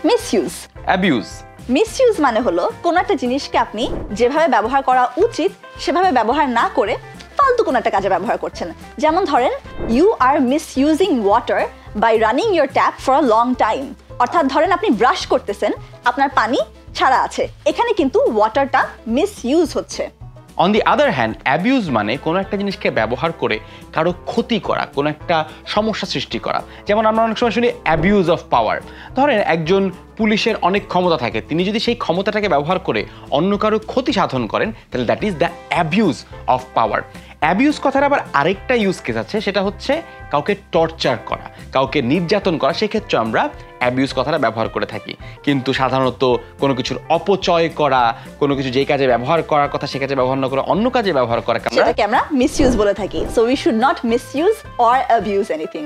Misuse. Abuse. Misuse মানে হলো কোনো একটা জিনিসকে আপনি যেভাবে ব্যবহার করা উচিত সেভাবে ব্যবহার না করে ফালতু কোনো একটা কাজে ব্যবহার করছেন। যেমন ধরেন, you are misusing water by running your tap for a long time. অর্থাৎ ধরেন আপনি ব্রাশ করতেছেন, আপনার পানি ছাড়া আছে, এখানে কিন্তু ওয়াটারটা মিসইউজ হচ্ছে। On the other hand, abuse মানে কোনো একটা জিনিসকে ব্যবহার করে কারো ক্ষতি করা, কোনো একটা সমস্যা সৃষ্টি করা। যেমন আমরা অনেক সময় শুনি অ্যাবিউজ অফ পাওয়ার। ধরেন একজন পুলিশের অনেক ক্ষমতা থাকে, তিনি যদি সেই ক্ষমতাটাকে ব্যবহার করে অন্য কারো ক্ষতি সাধন করেন, তাহলে that is the abuse of power. Abuse কথার আবার আরেকটা ইউজ কেস আছে, সেটা হচ্ছে কাউকে টর্চার করা, কাউকে নির্যাতন করা। সেক্ষেত্রে আমরা অ্যাবিউজ কথাটা ব্যবহার করে থাকি। কিন্তু সাধারণত কোনো কিছুর অপচয় করা, কোনো কিছু যেই কাজে ব্যবহার করার কথা সে কাজে ব্যবহার না করে অন্য কাজে ব্যবহার করা, সেটাকে আমরা মিসইউজ বলে থাকি। So we should not misuse or abuse anything.